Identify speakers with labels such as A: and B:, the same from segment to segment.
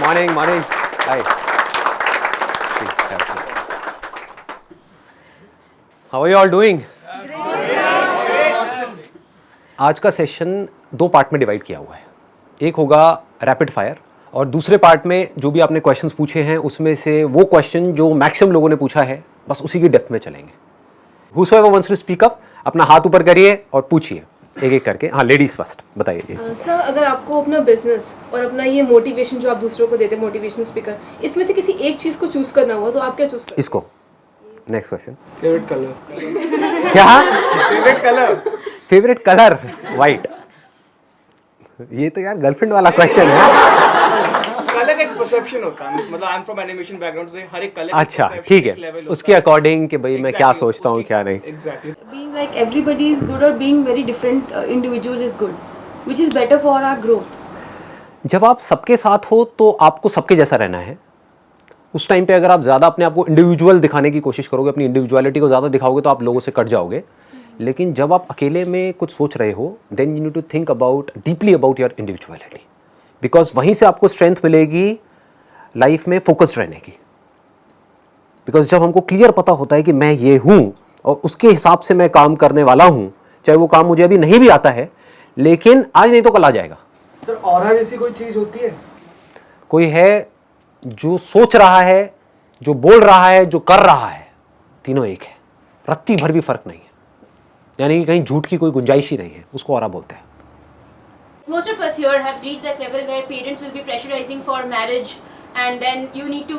A: Morning, morning. Hi. How are you all doing? आज का session 2 part में divide किया हुआ है. एक होगा रैपिड फायर और दूसरे पार्ट में जो भी आपने क्वेश्चंस पूछे हैं उसमें से वो क्वेश्चन जो मैक्सिमम लोगों ने पूछा है बस उसी की डेप्थ में चलेंगे. Whosoever wants to speak up, अपना हाथ ऊपर करिए और पूछिए एक एक करके. हाँ, लेडीज फर्स्ट बताइए.
B: सर, अगर आपको अपना बिजनेस और अपना ये मोटिवेशन जो आप दूसरों को देते हैं, मोटिवेशन स्पीकर, इसमें से किसी एक चीज को चूज करना हुआ तो आप क्या चूज करेंगे?
A: इसको. Next question.
C: Favourite colour.
A: क्या?
C: Favourite colour.
A: Favourite colour white. ये तो यार गर्लफ्रेंड वाला क्वेश्चन है.
C: कलर एक परसेप्शन होता है, मतलब I am from animation background से हर एक कलर
A: अच्छा ठीक है, उसके अकॉर्डिंग कि भाई मैं क्या सोचता हूँ क्या नहीं.
C: Exactly.
B: Being like everybody is good or being very different individual is good, which is better for our growth.
A: जब आप सबके साथ हो तो आपको सबके जैसा रहना है. उस टाइम पे अगर आप ज़्यादा अपने आप को इंडिविजुअल दिखाने की कोशिश करोगे, अपनी इंडिविजुअलिटी को ज़्यादा दिखाओगे तो आप लोगों से कट जाओगे. लेकिन जब आप अकेले में कुछ सोच रहे हो then you need to think about deeply about your individuality, because वहीं से आपको स्ट्रेंथ मिलेगी लाइफ में फोकस्ड रहने की. बिकॉज जब हमको क्लियर पता होता है कि मैं ये हूँ और उसके हिसाब से मैं काम करने वाला हूँ, चाहे वो काम मुझे अभी नहीं भी आता है लेकिन आज नहीं तो कल आ जाएगा.
C: सर, ऑरा जैसी कोई चीज होती है?
A: कोई है जो सोच रहा है, जो बोल रहा है, जो कर रहा है, तीनों एक है. रत्ती भर भी फर्क नहीं है. यानी कि कहीं झूठ की कोई गुंजाइश ही नहीं है. उसको ऑरा बोलते हैं.
D: Most of us here have reached that level where parents will be pressurizing for marriage, and then you need to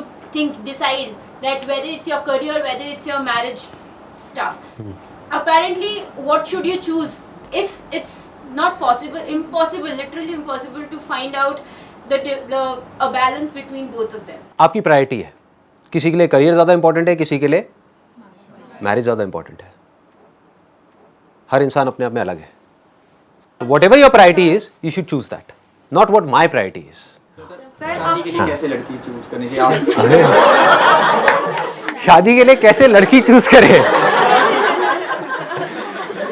D: decide that whether it's your career, whether it's your marriage stuff. Apparently, what should you choose if it's not possible, impossible, literally impossible to find out a balance between both of them?
A: आपकी priority है. किसी के लिए career ज़्यादा important है, किसी के लिए मैरिज ज़्यादा इंपॉर्टेंट है. हर इंसान अपने आप में अलग है. Whatever your priority is, you should choose that. Not what my priority is.
C: शादी के लिए कैसे लड़की चूज करनी चाहिए?
A: शादी के लिए कैसे लड़की चूज करें?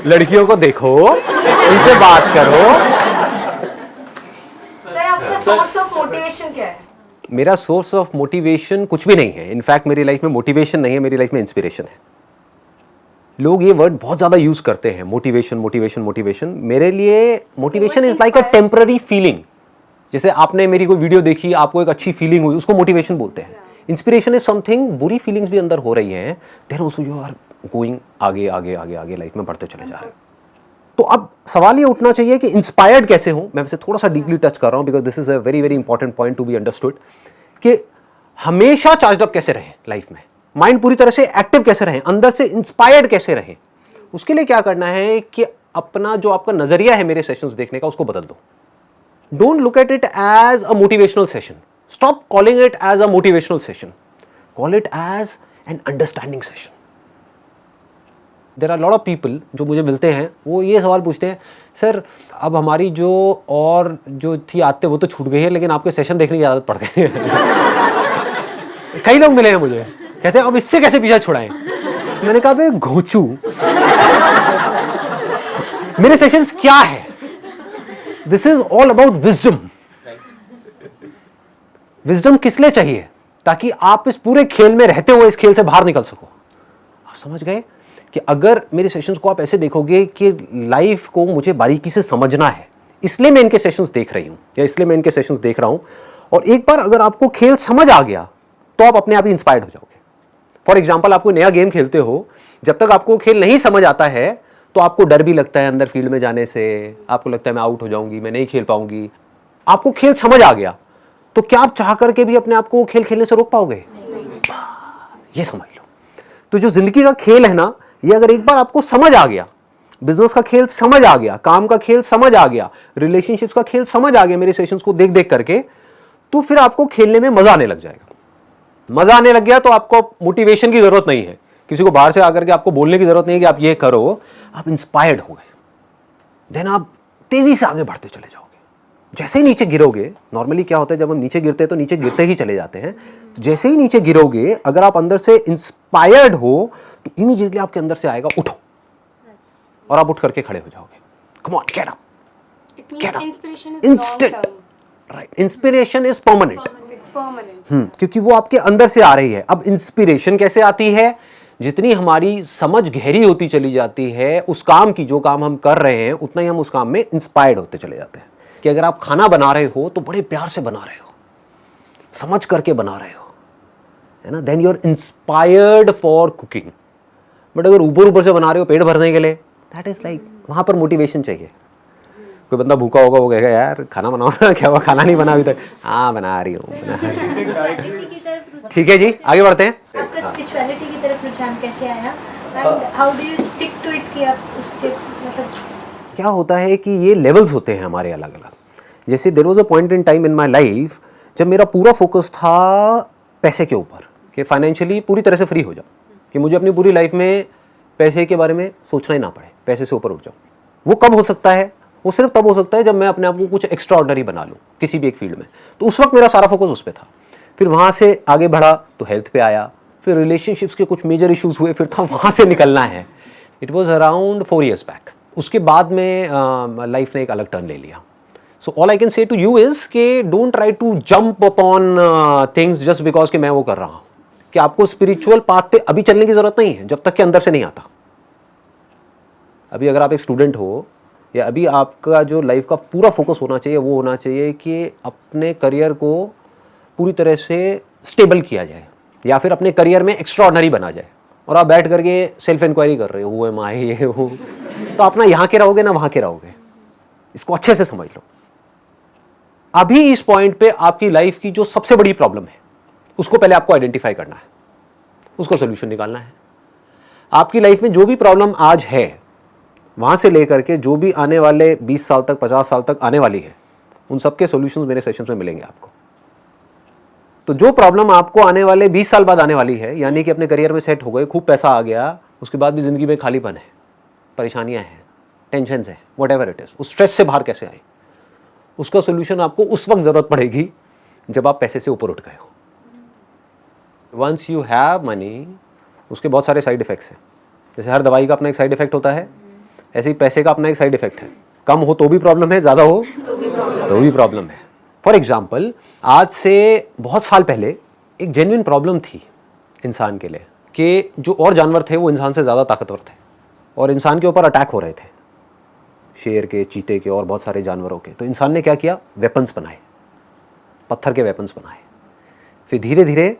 A: लड़कियों को देखो, उनसे बात करो.
D: सर, आपका सोर्स ऑफ मोटिवेशन क्या है?
A: मेरा सोर्स ऑफ मोटिवेशन कुछ भी नहीं है. इनफैक्ट मेरी लाइफ में मोटिवेशन नहीं है, मेरी लाइफ में इंस्पिरेशन है. लोग ये वर्ड बहुत ज़्यादा यूज़ करते हैं, मोटिवेशन मोटिवेशन मोटिवेशन. मेरे लिए motivation is like a temporary feeling. जैसे आपने मेरी कोई वीडियो देखी, आपको एक अच्छी फीलिंग हुई, उसको मोटिवेशन बोलते हैं. इंस्पिरेशन इज समथिंग, बुरी फीलिंग्स भी अंदर हो रही हैं, then also you are going आगे आगे आगे आगे लाइफ में बढ़ते चले जा रहे हैं. तो अब सवाल ये उठना चाहिए कि इंस्पायर्ड कैसे हो. मैं वैसे थोड़ा सा डीपली टच कर रहा हूँ because this is a very very important point to be understood. कि हमेशा चार्ज अप कैसे रहें लाइफ में, माइंड पूरी तरह से एक्टिव कैसे रहें, अंदर से इंस्पायर्ड कैसे रहें. उसके लिए क्या करना है कि अपना जो आपका नजरिया है मेरे सेशंस देखने का उसको बदल दो. Don't look at it as a motivational session. Stop calling it as a motivational session. Call it as an understanding session. There are lot of people जो मुझे मिलते हैं, वो ये सवाल पूछते हैं, सर अब हमारी जो और जो थी आदतें वो तो छूट गई है लेकिन आपके सेशन देखने की आदत पड़ गई है. कई लोग मिले हैं मुझे, कहते हैं अब इससे कैसे पीछा छुड़ाएं. मैंने कहा बे घोचू, मेरे सेशंस क्या है? This is all about wisdom. Wisdom किस लिए चाहिए? ताकि आप इस पूरे खेल में रहते हुए इस खेल से बाहर निकल सको. आप समझ गए कि अगर मेरे सेशंस को आप ऐसे देखोगे कि लाइफ को मुझे बारीकी से समझना है, इसलिए मैं इनके सेशंस देख रही हूं या इसलिए मैं इनके सेशंस देख रहा हूं, और एक बार अगर आपको खेल समझ आ गया तो आप अपने आप ही इंस्पायर्ड हो जाओगे. फॉर एग्जाम्पल, आप कोई नया गेम खेलते हो, जब तक आपको खेल नहीं समझ आता है तो आपको डर भी लगता है अंदर फील्ड में जाने से. आपको लगता है मैं आउट हो जाऊंगी, मैं नहीं खेल पाऊंगी. आपको खेल समझ आ गया तो क्या आप चाह करके भी अपने आप को खेल खेलने से रोक पाओगे? ये समझ लो. तो जो जिंदगी का खेल है ना, ये अगर एक बार आपको समझ आ गया, बिजनेस का खेल समझ आ गया, काम का खेल समझ आ गया, रिलेशनशिप्स का खेल समझ आ गया मेरे सेशंस को देख देख करके, तो फिर आपको खेलने में मजा आने लग जाएगा. मजा आने लग गया तो आपको मोटिवेशन की जरूरत नहीं है, किसी को बाहर से आकर के आपको बोलने की जरूरत नहीं है कि आप ये करो. आप इंस्पायर्ड हो गए, देन आप तेजी से आगे बढ़ते चले जाओगे. जैसे ही नीचे गिरोगे, नॉर्मली क्या होता है जब हम नीचे गिरते हैं तो नीचे गिरते ही चले जाते हैं. तो जैसे ही नीचे गिरोगे, अगर आप अंदर से इंस्पायर्ड हो तो इमीडिएटली आपके अंदर से आएगा उठो, और आप उठ करके खड़े हो जाओगे. Come on, get up,
D: It means
A: get up.
D: inspiration is
A: Instant.
D: long term.
A: Right. Inspiration is permanent.
E: It's permanent.
A: क्योंकि वो आपके अंदर से आ रही है। अब इंस्पिरेशन कैसे आती है? जितनी हमारी समझ गहरी होती चली जाती है उस काम की, जो काम हम कर रहे हैं, उतना ही हम उस काम में इंस्पायर्ड होते चले जाते हैं। कि अगर आप खाना बना रहे हो तो बड़े प्यार से बना रहे हो, समझ करके बना रहे हो, है ना, then you are inspired for cooking. But अगर ऊपर ऊपर से बना रहे हो पेट भरने के लिए, दैट इज लाइक, वहां पर मोटिवेशन चाहिए। कोई बंदा भूखा होगा, वो कहेगा यार खाना बनाओ ना, क्या हुआ खाना नहीं बना अभी तक? हाँ बना रही हूँ। ठीक है जी, आगे बढ़ते हैं।
F: आपका स्पिरिचुअलिटी की तरफ रुझान कैसे आया and how do you stick to it कि आप उसके मतलब
A: क्या होता है कि ये लेवल्स होते हैं हमारे अलग अलग। जैसे there was a point in time in my life जब मेरा पूरा फोकस था पैसे के ऊपर, कि फाइनेंशियली पूरी तरह से फ्री हो जाऊँ, कि मुझे अपनी पूरी लाइफ में पैसे के बारे में सोचना ही ना पड़े, पैसे से ऊपर उठ जाऊँ। वो कब हो सकता है? वो सिर्फ तब हो सकता है जब मैं अपने आप को कुछ एक्स्ट्रा ऑर्डिनरी बना लूँ किसी भी एक फील्ड में। तो उस वक्त मेरा सारा फोकस उस पर था। फिर वहाँ से आगे बढ़ा तो हेल्थ पे आया, फिर रिलेशनशिप्स के कुछ मेजर इश्यूज हुए, फिर था वहाँ से निकलना है। It was around 4 years back. उसके बाद में लाइफ ने एक अलग टर्न ले लिया। So all I can say to you is कि don't try to jump upon things just because कि मैं वो कर रहा हूँ। कि आपको स्पिरिचुअल पाथ पे अभी चलने की जरूरत नहीं है जब तक कि अंदर से नहीं आता। अभी अगर आप एक स्टूडेंट हो, या अभी आपका जो लाइफ का पूरा फोकस होना चाहिए वो होना चाहिए कि अपने करियर को पूरी तरह से स्टेबल किया जाए, या फिर अपने करियर में एक्स्ट्रा ऑर्डिनरी बना जाए। और आप बैठ करके सेल्फ इंक्वायरी कर रहे हो, वो एम आई ये हो, तो आप ना यहाँ के रहोगे ना वहाँ के रहोगे। इसको अच्छे से समझ लो। अभी इस पॉइंट पे आपकी लाइफ की जो सबसे बड़ी प्रॉब्लम है उसको पहले आपको आइडेंटिफाई करना है, उसको सोल्यूशन निकालना है। आपकी लाइफ में जो भी प्रॉब्लम आज है, वहां से लेकर के जो भी आने वाले 20 साल तक, 50 साल तक आने वाली है, उन सबके सॉल्यूशंस मेरे सेशंस में मिलेंगे आपको। तो जो प्रॉब्लम आपको आने वाले 20 साल बाद आने वाली है, यानी कि अपने करियर में सेट हो गए, खूब पैसा आ गया, उसके बाद भी जिंदगी में खालीपन है, परेशानियां हैं, टेंशन है, वट एवर इट इज, उस स्ट्रेस से बाहर कैसे आए, उसका सोल्यूशन आपको उस वक्त जरूरत पड़ेगी जब आप पैसे से ऊपर उठ गए हो। वंस यू हैव मनी, उसके बहुत सारे साइड इफेक्ट्स हैं। जैसे हर दवाई का अपना एक साइड इफेक्ट होता है, ऐसे ही पैसे का अपना एक साइड इफेक्ट है। कम हो तो भी प्रॉब्लम है, ज़्यादा हो तो भी प्रॉब्लम है। फॉर एग्जाम्पल, आज से बहुत साल पहले एक जेन्युइन प्रॉब्लम थी इंसान के लिए कि जो और जानवर थे वो इंसान से ज़्यादा ताकतवर थे और इंसान के ऊपर अटैक हो रहे थे, शेर के, चीते के और बहुत सारे जानवरों के। तो इंसान ने क्या किया? वेपन्स बनाए, पत्थर के वेपन्स बनाए, फिर धीरे धीरे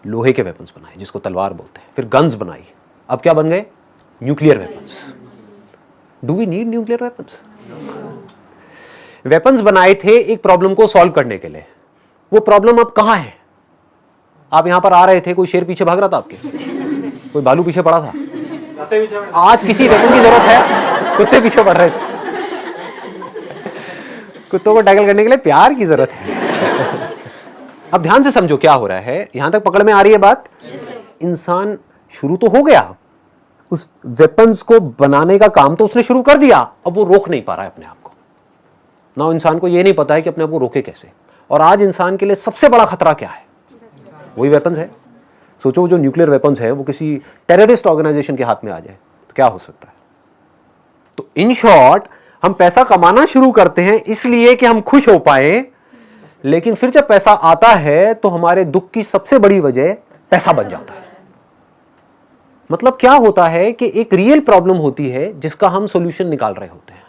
A: लोहे के वेपन्स बनाए जिसको तलवार बोलते हैं, फिर गन्स बनाई। अब क्या बन गए? Nuclear weapons. Do we need nuclear weapons? Weapons बनाए थे एक प्रॉब्लम को सॉल्व करने के लिए। वो प्रॉब्लम अब कहां है? आप यहां पर आ रहे थे, कोई शेर पीछे भाग रहा था आपके, कोई भालू पीछे पड़ा था। आज किसी वेपन की जरूरत है? कुत्ते पीछे पड़ रहे थे। कुत्तों को टैकल करने के लिए प्यार की जरूरत है। अब ध्यान से समझो क्या हो रहा है। यहां तक पकड़ में आ रही है बात? इंसान शुरू तो हो गया, उस वेपन्स को बनाने का काम तो उसने शुरू कर दिया, अब वो रोक नहीं पा रहा है अपने आप को ना। इंसान को ये नहीं पता है कि अपने आप को रोके कैसे। और आज इंसान के लिए सबसे बड़ा खतरा क्या है? वही वेपन्स है। सोचो जो न्यूक्लियर वेपन्स है वो किसी टेररिस्ट ऑर्गेनाइजेशन के हाथ में आ जाए तो क्या हो सकता है। तो इन शॉर्ट, हम पैसा कमाना शुरू करते हैं इसलिए कि हम खुश हो पाए, लेकिन फिर जब पैसा आता है तो हमारे दुख की सबसे बड़ी वजह पैसा बन जाता है। मतलब क्या होता है कि एक रियल प्रॉब्लम होती है जिसका हम सॉल्यूशन निकाल रहे होते हैं,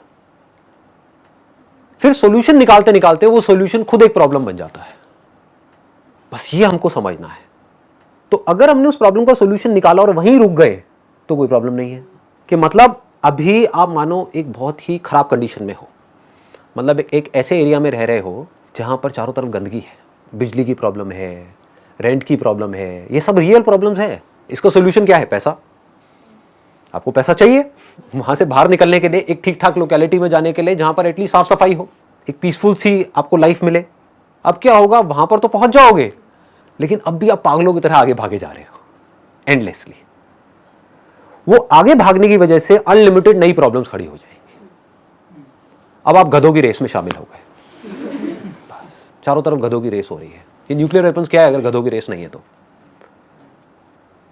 A: फिर सॉल्यूशन निकालते निकालते वो सॉल्यूशन खुद एक प्रॉब्लम बन जाता है। बस ये हमको समझना है। तो अगर हमने उस प्रॉब्लम का सॉल्यूशन निकाला और वहीं रुक गए तो कोई प्रॉब्लम नहीं है। कि मतलब अभी आप मानो एक बहुत ही खराब कंडीशन में हो, मतलब एक ऐसे एरिया में रह रहे हो जहां पर चारों तरफ गंदगी है, बिजली की प्रॉब्लम है, रेंट की प्रॉब्लम है, ये सब रियल प्रॉब्लम्स है। इसका सॉल्यूशन क्या है? पैसा। आपको पैसा चाहिए वहां से बाहर निकलने के लिए, एक ठीक ठाक लोकेलिटी में जाने के लिए जहां पर एटलीस्ट साफ सफाई हो, एक पीसफुल सी आपको लाइफ मिले। अब क्या होगा? वहां पर तो पहुंच जाओगे, लेकिन अब भी आप पागलों की तरह आगे भागे जा रहे हो एंडलेसली। वो आगे भागने की वजह से अनलिमिटेड नई प्रॉब्लम्स खड़ी हो जाएंगी। अब आप गधों की रेस में शामिल हो गए। बस चारों तरफ गधों की रेस हो रही है। ये न्यूक्लियर वेपन्स क्या है अगर गधों की रेस नहीं है तो?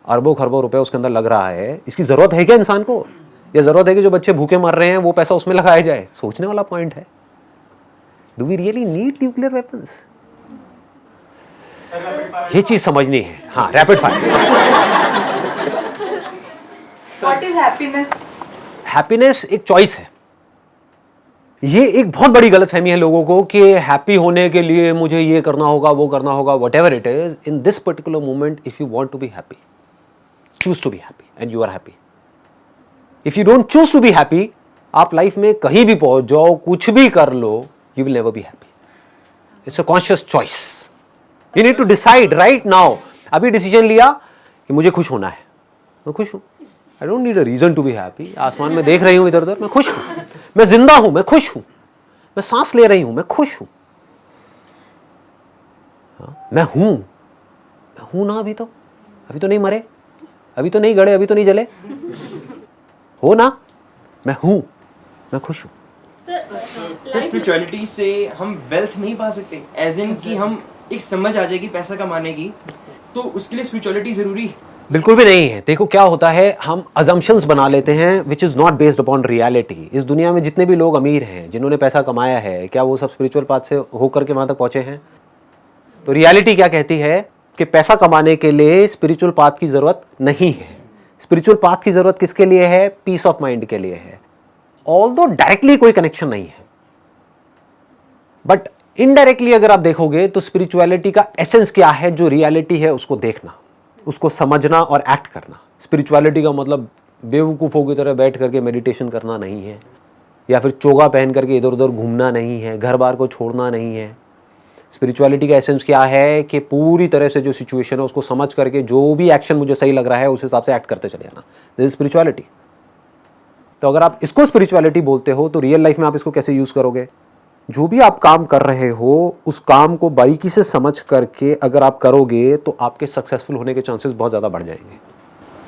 A: अरबों खरबों रुपए उसके अंदर लग रहा है। इसकी जरूरत है क्या इंसान को? या जरूरत है कि जो बच्चे भूखे मर रहे हैं वो पैसा उसमें लगाया जाए? सोचने वाला पॉइंट है। Do we really need nuclear weapons? ये चीज समझनी है। हाँ, rapid fire.
F: What is happiness?
A: Happiness एक चॉइस है। ये एक बहुत बड़ी गलतफहमी है लोगों को कि हैप्पी होने के लिए मुझे ये करना होगा, वो करना होगा, whatever it is. In this particular moment, if you want to be happy, choose to be happy and you are happy. If you don't choose to be happy, आप लाइफ में कहीं भी पहुंच जाओ, कुछ भी कर लो, you will never be happy. It's a conscious choice. You need to decide right now. अभी डिसीजन लिया कि मुझे खुश होना है, मैं खुश हूं। आई don't need a reason to be happy. आसमान में देख रही हूं इधर उधर, मैं खुश हूं, मैं जिंदा हूं, मैं खुश हूं, मैं सांस ले रही हूं, मैं खुश हूं। मैं हूं ना। अभी तो नहीं मरे, अभी तो नहीं गड़े, अभी तो नहीं जले, हो ना। मैं हूं, मैं खुश हूं।
E: सर स्पिरिचुअलिटी से हम वेल्थ नहीं पा सकते, एज इन कि हम एक समझ आ जाएगी पैसा कमाने की, तो उसके लिए स्पिरिचुअलिटी जरूरी है?
A: बिल्कुल भी नहीं है। देखो क्या होता है, हम अजम्पशंस बना लेते हैं which is not based upon reality. इस दुनिया में जितने भी लोग अमीर हैं, जिन्होंने पैसा कमाया है, क्या वो सब स्पिरिचुअल पाथ से होकर के वहाँ तक पहुँचे हैं? तो रियलिटी क्या कहती है कि पैसा कमाने के लिए स्पिरिचुअल पाथ की ज़रूरत नहीं है। स्पिरिचुअल पाथ की ज़रूरत किसके लिए है? पीस ऑफ माइंड के लिए है। ऑल्दो डायरेक्टली कोई कनेक्शन नहीं है, बट इनडायरेक्टली अगर आप देखोगे तो स्पिरिचुअलिटी का एसेंस क्या है, जो रियलिटी है उसको देखना, उसको समझना और एक्ट करना। स्पिरिचुअलिटी का मतलब बेवकूफ़ों की तरह बैठ करके मेडिटेशन करना नहीं है, या फिर चोगा पहन करके इधर उधर घूमना नहीं है, घर बार को छोड़ना नहीं है। स्पिरिचुअलिटी का एसेंस क्या है कि पूरी तरह से जो सिचुएशन है उसको समझ करके जो भी एक्शन मुझे सही लग रहा है उस हिसाब से एक्ट करते चले जाना। This is spirituality. तो अगर आप इसको स्पिरिचुअलिटी बोलते हो तो रियल लाइफ में आप इसको कैसे यूज़ करोगे? जो भी आप काम कर रहे हो उस काम को बारीकी से समझ करके अगर आप करोगे तो आपके सक्सेसफुल होने के चांसेस बहुत ज़्यादा बढ़ जाएंगे।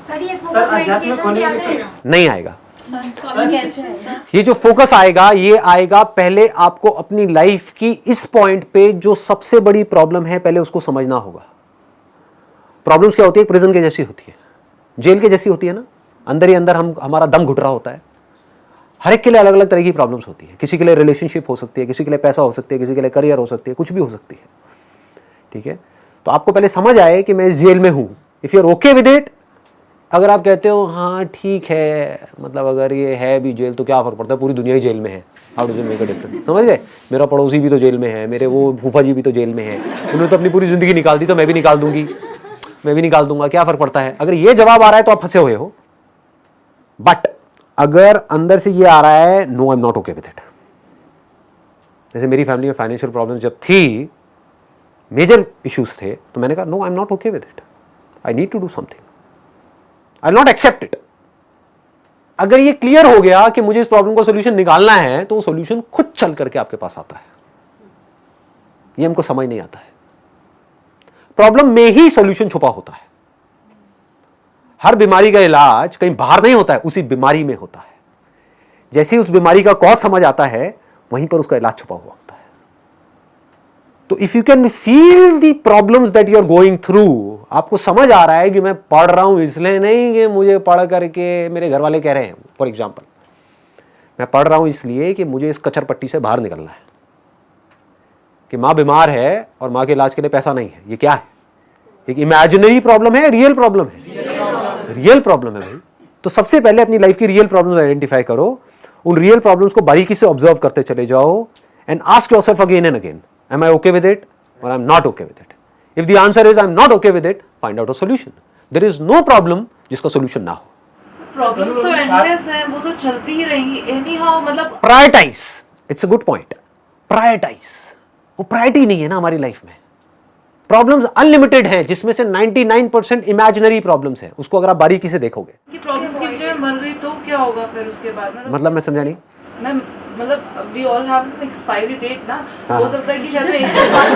D: सर ये फोकस मेडिटेशन से आ जाएगा?
A: नहीं आएगा।
D: कैसे आएगा?
A: ये जो फोकस आएगा ये आएगा पहले आपको अपनी लाइफ की इस पॉइंट पे जो सबसे बड़ी प्रॉब्लम है पहले उसको समझना होगा। प्रॉब्लम्स क्या होती है? प्रिजन के जैसी होती है, जेल के जैसी होती है ना। अंदर ही अंदर हमारा दम घुट रहा होता है। हर एक के लिए अलग अलग तरह की प्रॉब्लम्स होती है। किसी के लिए रिलेशनशिप हो सकती है, किसी के लिए पैसा हो सकती है, किसी के लिए करियर हो सकती है, कुछ भी हो सकती है। ठीक है, तो आपको पहले समझ आए कि मैं इस जेल में हूं। If you are okay with it, अगर आप कहते हो हाँ ठीक है, मतलब अगर ये है भी जेल तो क्या फर्क पड़ता है, पूरी दुनिया ही जेल में है, how does it make a difference? समझ गए? मेरा पड़ोसी भी तो जेल में है, मेरे वो फूफा जी भी तो जेल में है, उन्होंने तो अपनी पूरी जिंदगी निकाल दी, तो मैं भी निकाल दूंगी, मैं भी निकाल दूंगा, क्या फर्क पड़ता है? अगर ये जवाब आ रहा है तो आप फंसे हुए हो। बट अगर अंदर से ये आ रहा है no I am not okay with it, जैसे मेरी फैमिली में फाइनेंशियल प्रॉब्लम जब थी, मेजर इश्यूज थे, तो मैंने कहा no I am not okay with it, I need to do something, I will not accept it. अगर ये क्लियर हो गया कि मुझे इस प्रॉब्लम का सोल्यूशन निकालना है तो वो सोल्यूशन खुद चल करके आपके पास आता है। ये हमको समझ नहीं आता है। प्रॉब्लम में ही सोल्यूशन छुपा होता है। हर बीमारी का इलाज कहीं बाहर नहीं होता है, उसी बीमारी में होता है। जैसे ही उस बीमारी का कॉज समझ आता है वहीं पर उसका इलाज छुपा हुआ होता है। तो if you can feel the problems that you are going through, आपको समझ आ रहा है कि मैं पढ़ रहा हूं इसलिए नहीं कि मुझे पढ़ करके मेरे घर वाले कह रहे हैं, फॉर एग्जाम्पल मैं पढ़ रहा हूं इसलिए कि मुझे इस कचर पट्टी से बाहर निकलना है, कि माँ बीमार है और माँ के इलाज के लिए पैसा नहीं है। ये क्या है? एक इमेजिनरी प्रॉब्लम है, रियल प्रॉब्लम है? रियल प्रॉब्लम है भाई। तो सबसे पहले अपनी लाइफ की रियल प्रॉब्लम्स आइडेंटिफाई करो, उन रियल प्रॉब्लम्स को बारीकी से ऑब्जर्व करते चले जाओ and ask yourself again and again, am I okay with it or I'm not okay with it? If the answer is I'm not okay with it, find out a solution. There is no problem जिसका solution ना हो।
G: Problems तो endless हैं, वो तो चलती ही रहेंगी any how, मतलब
A: Prioritize. It's a good point. Prioritize. वो प्रायोरिटी नहीं है ना हमारी लाइफ में। प्रॉब्लम्स अनलिमिटेड हैं, जिसमें से 99% इमेजिनरी प्रॉब्लम्स हैं। उसको अगर आप बारीकी से देखोगे
G: कि प्रॉब्लम्स की वजह मर गई तो क्या होगा फिर उसके बाद?
A: मतलब मैं समझा नहीं।
G: मैं मतलब we all have an expiry date ना,
A: हाँ।
G: हो सकता है कि शायद मैं एक साल बाद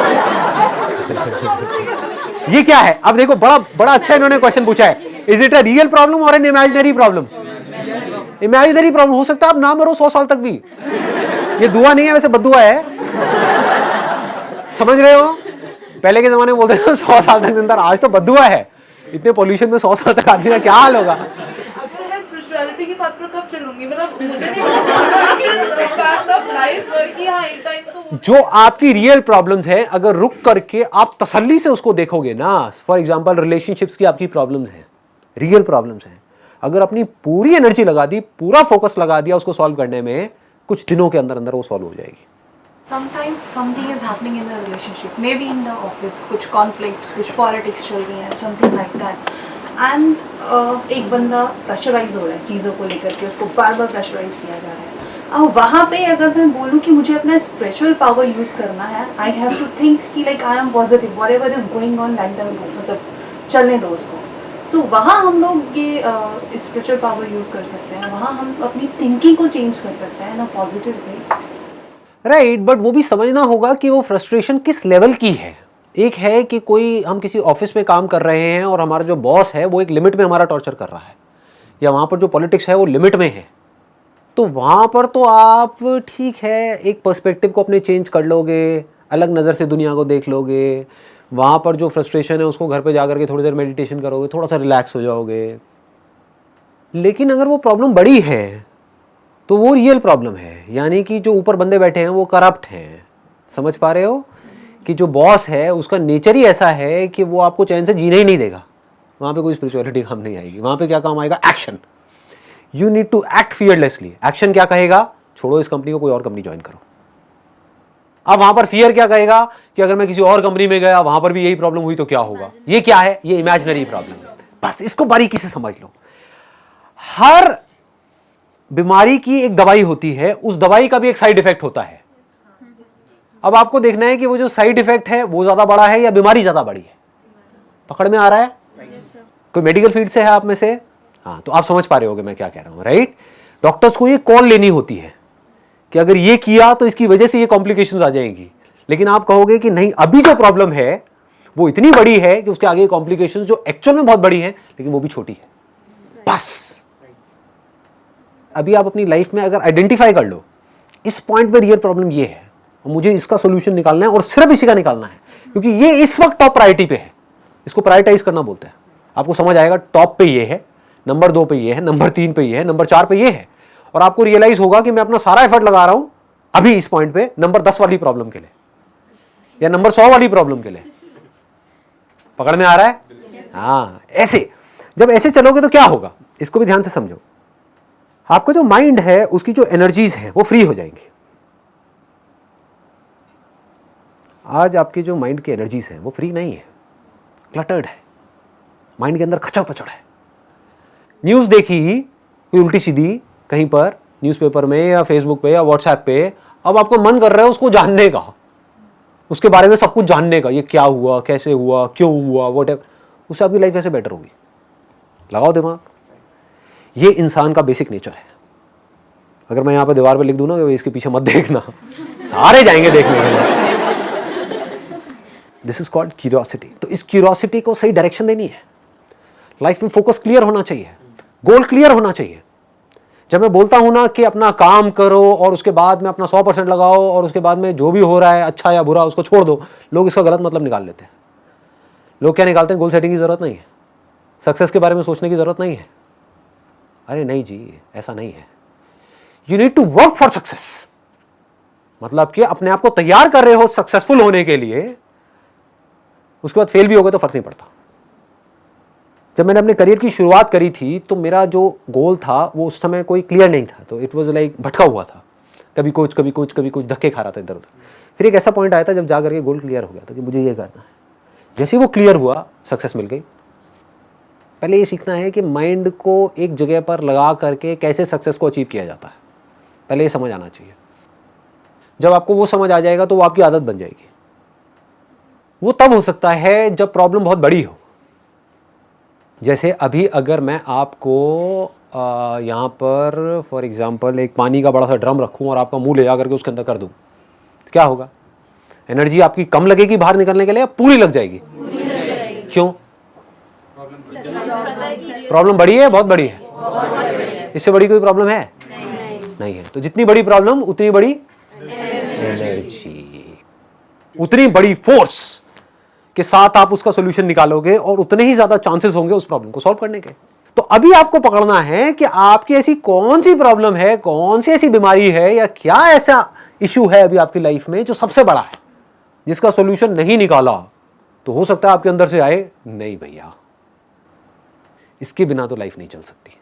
A: ये क्या है? अब देखो, बड़ा अच्छा इन्होंने क्वेश्चन पूछा है। Is it a real problem और an imaginary problem? Imaginary problem हो सकता है आप ना मरो 100 साल तक भी। ये दुआ नहीं है, वैसे बद्दुआ है। समझ रहे हो? पहले के जमाने में बोलते थे 100 साल तक जिंदा, आज तो बद्दुआ है। इतने पोल्यूशन में 100 साल तक आदमी का क्या हाल होगा?
G: अगर है स्पिरिचुअलिटी की बात पर कब चलूंगी, मतलब मुझे नहीं फैक्ट ऑफ लाइफ कि हाँ एक टाइम तो
A: जो आपकी रियल प्रॉब्लम्स है, अगर रुक करके आप तसल्ली से उसको देखोगे ना, फॉर एग्जांपल रिलेशनशिप्स की आपकी प्रॉब्लम्स हैं, रियल प्रॉब्लम्स हैं, अगर अपनी पूरी एनर्जी लगा दी, पूरा फोकस लगा दिया उसको सॉल्व करने में, कुछ दिनों के अंदर अंदर वो सॉल्व हो जाएगी।
H: Sometimes something is happening in the relationship, maybe in the office, कुछ conflicts, कुछ politics चल रही हैं, something like that, and एक बंदा pressurized हो रहा है चीज़ों को लेकर के, उसको बार बार pressurize किया जा रहा है। अब वहाँ पे अगर मैं बोलूँ कि मुझे अपना spiritual power use करना है, I have to think कि like I am positive, whatever is going on let them go, मतलब चलने दो उसको। So वहाँ हम लोग ये spiritual power use कर सकते हैं, वहाँ हम अपनी thinking को change कर सकते हैं ना positive way।
A: राइट, बट वो भी समझना होगा कि वो फ्रस्ट्रेशन किस लेवल की है। एक है कि कोई हम किसी ऑफिस में काम कर रहे हैं और हमारा जो बॉस है वो एक लिमिट में हमारा टॉर्चर कर रहा है, या वहाँ पर जो पॉलिटिक्स है वो लिमिट में है, तो वहाँ पर तो आप ठीक है एक पर्सपेक्टिव को अपने चेंज कर लोगे, अलग नज़र से दुनिया को देख लोगे, वहाँ पर जो फ्रस्ट्रेशन है उसको घर पे जा कर के थोड़ी देर मेडिटेशन करोगे, थोड़ा सा रिलैक्स हो जाओगे। लेकिन अगर वो प्रॉब्लम बड़ी है तो वो रियल प्रॉब्लम है, यानी कि जो ऊपर बंदे बैठे हैं वो करप्ट हैं। समझ पा रहे हो कि जो बॉस है उसका नेचर ही ऐसा है कि वो आपको चैन से जीने ही नहीं देगा। वहाँ पे कोई स्पिरिचुअलिटी काम नहीं आएगी, वहाँ पे क्या काम आएगा? Action. You need to act fearlessly. Action क्या कहेगा? छोड़ो इस कंपनी को, कोई और कंपनी ज्वाइन करो। अब वहाँ पर फियर क्या कहेगा कि अगर मैं किसी और कंपनी में गया, वहाँ पर भी यही प्रॉब्लम हुई तो क्या होगा? ये क्या है? ये इमेजिनरी प्रॉब्लम है। बस इसको बारीकी से समझ लो। हर बीमारी की एक दवाई होती है, उस दवाई का भी एक साइड इफेक्ट होता है। अब आपको देखना है कि वो जो साइड इफेक्ट है वो ज्यादा बड़ा है या बीमारी ज्यादा बड़ी है। पकड़ में आ रहा है? कोई मेडिकल फील्ड से है आप में से? हाँ, तो आप समझ पा रहे होगे मैं क्या कह रहा हूं, राइट? डॉक्टर्स को ये कॉल लेनी होती है कि अगर ये किया तो इसकी वजह से ये कॉम्प्लिकेशंस आ जाएंगी, लेकिन आप कहोगे कि नहीं, अभी जो प्रॉब्लम है वो इतनी बड़ी है कि उसके आगे कॉम्प्लिकेशंस जो एक्चुअल में बहुत बड़ी है लेकिन वो भी छोटी है। बस अभी आप अपनी लाइफ में अगर आइडेंटिफाई कर लो इस पॉइंट पे रियल प्रॉब्लम ये है और मुझे इसका सोल्यूशन निकालना है और सिर्फ इसी का निकालना है, क्योंकि ये इस वक्त टॉप प्रायोरिटी पे है। इसको प्रायोरिटाइज करना बोलते हैं। आपको समझ आएगा टॉप पे ये है, नंबर 2 पे ये है, नंबर 3 पे ये है, नंबर 4 पे ये है, और आपको रियलाइज होगा कि मैं अपना सारा एफर्ट लगा रहा हूं अभी इस पॉइंट पे नंबर 10 वाली प्रॉब्लम के लिए या नंबर 100 वाली प्रॉब्लम के लिए। पकड़ में आ रहा है? हाँ, ऐसे जब ऐसे चलोगे तो क्या होगा इसको भी ध्यान से समझो। आपका जो माइंड है उसकी जो एनर्जीज है वो फ्री हो जाएंगी। आज आपकी जो माइंड की एनर्जीज है वो फ्री नहीं है, क्लटर्ड है, माइंड के अंदर खचड़ पचड़ है। न्यूज़ देखी कोई उल्टी सीधी कहीं पर न्यूज़पेपर में या फेसबुक पे या व्हाट्सएप पे, अब आपको मन कर रहा है उसको जानने का, उसके बारे में सब कुछ जानने का, ये क्या हुआ, कैसे हुआ, क्यों हुआ, व्हाटएवर, उससे आपकी लाइफ कैसे बेटर होगी? लगाओ दिमाग। ये इंसान का बेसिक नेचर है। अगर मैं यहाँ पे दीवार पे लिख दूं ना कि इसके पीछे मत देखना, सारे जाएंगे देखने के लिए। This is called curiosity. तो इस क्यूरियोसिटी को सही डायरेक्शन देनी है। लाइफ में फोकस क्लियर होना चाहिए, गोल क्लियर होना चाहिए। जब मैं बोलता हूं ना कि अपना काम करो और उसके बाद में अपना 100% लगाओ और उसके बाद में जो भी हो रहा है अच्छा या बुरा उसको छोड़ दो, लोग इसका गलत मतलब निकाल लेते हैं। लोग क्या निकालते हैं? गोल सेटिंग की जरूरत नहीं है, सक्सेस के बारे में सोचने की जरूरत नहीं है। अरे नहीं जी, ऐसा नहीं है। You need to work for success, मतलब कि अपने आप को तैयार कर रहे हो सक्सेसफुल होने के लिए। उसके बाद फेल भी हो गए तो फर्क नहीं पड़ता। जब मैंने अपने करियर की शुरुआत करी थी तो मेरा जो गोल था वो उस समय कोई क्लियर नहीं था, तो इट वाज लाइक भटका हुआ था, कभी कुछ कभी कुछ कभी कुछ, धक्के खा रहा था इधर उधर। फिर एक ऐसा पॉइंट आया था जब जा करके गोल क्लियर हो गया था कि मुझे ये करना है। जैसे वो क्लियर हुआ, सक्सेस मिल गई। पहले ये सीखना है कि माइंड को एक जगह पर लगा करके कैसे सक्सेस को अचीव किया जाता है, पहले ये समझ आना चाहिए। जब आपको वो समझ आ जाएगा तो वो आपकी आदत बन जाएगी। वो तब हो सकता है जब प्रॉब्लम बहुत बड़ी हो। जैसे अभी अगर मैं आपको यहाँ पर फॉर एग्जांपल एक पानी का बड़ा सा ड्रम रखूँ और आपका मुंह ले जा करके उसके अंदर कर दूँ, तो क्या होगा? एनर्जी आपकी कम लगेगी बाहर निकलने के लिए या पूरी लग जाएगी? क्यों? प्रॉब्लम बड़ी है, बहुत बड़ी है। इससे बड़ी कोई प्रॉब्लम है? नहीं है। तो जितनी बड़ी प्रॉब्लम उतनी बड़ी एनर्जी, उतनी बड़ी फोर्स के साथ आप उसका सॉल्यूशन निकालोगे और उतने ही ज्यादा चांसेस होंगे उस प्रॉब्लम को सॉल्व करने के। तो अभी आपको पकड़ना है कि आपकी ऐसी कौन सी प्रॉब्लम है, कौन सी ऐसी बीमारी है, या क्या ऐसा इशू है अभी आपकी लाइफ में जो सबसे बड़ा है, जिसका सॉल्यूशन नहीं निकाला तो हो सकता है आपके अंदर से आए, नहीं भैया इसके बिना तो लाइफ नहीं चल सकती।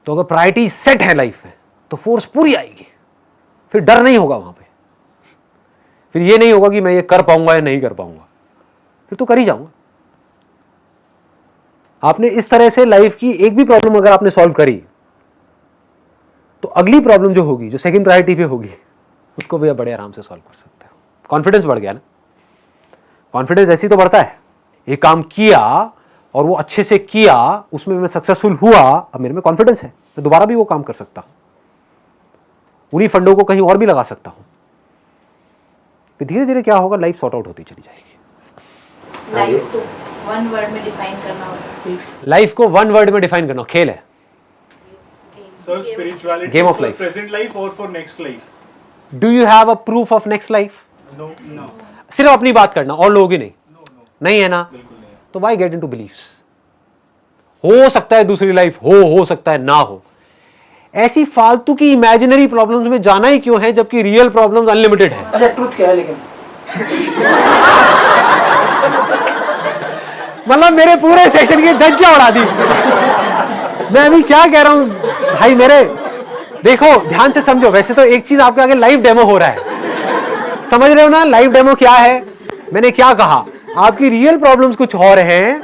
A: तो अगर प्रायोरिटी सेट है लाइफ में तो फोर्स पूरी आएगी, फिर डर नहीं होगा वहां पे, फिर ये नहीं होगा कि मैं ये कर पाऊंगा या नहीं कर पाऊंगा, फिर तो कर ही जाऊंगा। आपने इस तरह से लाइफ की एक भी प्रॉब्लम अगर आपने सॉल्व करी तो अगली प्रॉब्लम जो होगी, जो सेकंड प्रायोरिटी पे होगी, उसको भी आप बड़े आराम से सॉल्व कर सकते हो। कॉन्फिडेंस बढ़ गया ना, कॉन्फिडेंस ऐसी तो बढ़ता है, एक काम किया और वो अच्छे से किया, उसमें मैं सक्सेसफुल हुआ, अब मेरे में कॉन्फिडेंस है, मैं दोबारा भी वो काम कर सकता हूं, उन्हीं फंडों को कहीं और भी लगा सकता हूं। फिर धीरे धीरे क्या होगा, लाइफ सॉर्ट आउट होती चली जाएगी।
F: लाइफ तो वन वर्ड में डिफाइन करना होगा।
A: लाइफ को वन वर्ड में डिफाइन करना खेल है,
I: Sir, spirituality
A: Game of
I: for
A: life.
I: present life or for next life?
A: Do you have a proof of next life?
I: No, no,
A: सिर्फ अपनी बात करना और लोगों की नहीं, नहीं है ना,
I: बिल्कुल नहीं।
A: तो वाई गेट इनटू बिलीव्स? हो सकता है दूसरी लाइफ हो सकता है ना हो, ऐसी फालतू की इमेजिनरी प्रॉब्लम्स में जाना ही क्यों है जबकि रियल प्रॉब्लम्स अनलिमिटेड है।
E: अच्छा ट्रूथ क्या है लेकिन?
A: मतलब मेरे पूरे सेक्शन की धज्जियां उड़ा दी। मैं अभी क्या कह रहा हूं भाई मेरे, देखो ध्यान से समझो। वैसे तो एक चीज आपके आगे लाइव डेमो हो रहा है, समझ रहे हो ना लाइव डेमो क्या है? मैंने क्या कहा, आपकी रियल प्रॉब्लम्स कुछ और हैं,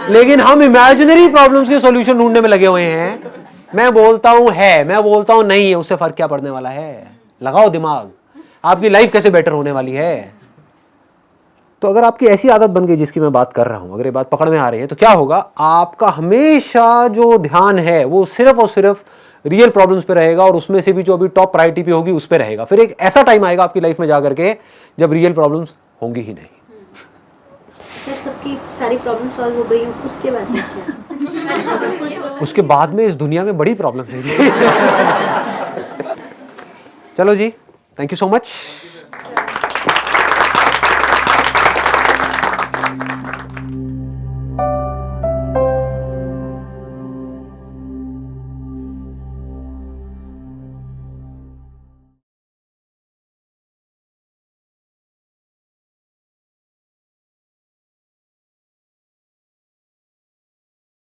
A: लेकिन हम इमेजिनरी प्रॉब्लम्स के सॉल्यूशन ढूंढने में लगे हुए हैं। मैं बोलता हूं है, मैं बोलता हूं नहीं है, उससे फर्क क्या पड़ने वाला है? लगाओ दिमाग, आपकी लाइफ कैसे बेटर होने वाली है। तो अगर आपकी ऐसी आदत बन गई जिसकी मैं बात कर रहा हूं, अगर ये बात पकड़ में आ रही है, तो क्या होगा, आपका हमेशा जो ध्यान है वो सिर्फ और सिर्फ रियल प्रॉब्लम्स पे रहेगा, और उसमें से भी जो अभी टॉप प्रायोरिटी पे होगी उस पे रहेगा। फिर एक ऐसा टाइम आएगा आपकी लाइफ में जाकर के जब रियल प्रॉब्लम्स होंगी ही नहीं।
J: सर सबकी सारी प्रॉब्लम सॉल्व हो गई, उसके बाद में क्या?
A: उसके बाद में इस दुनिया में बड़ी प्रॉब्लम्स है। चलो जी, थैंक यू सो मच।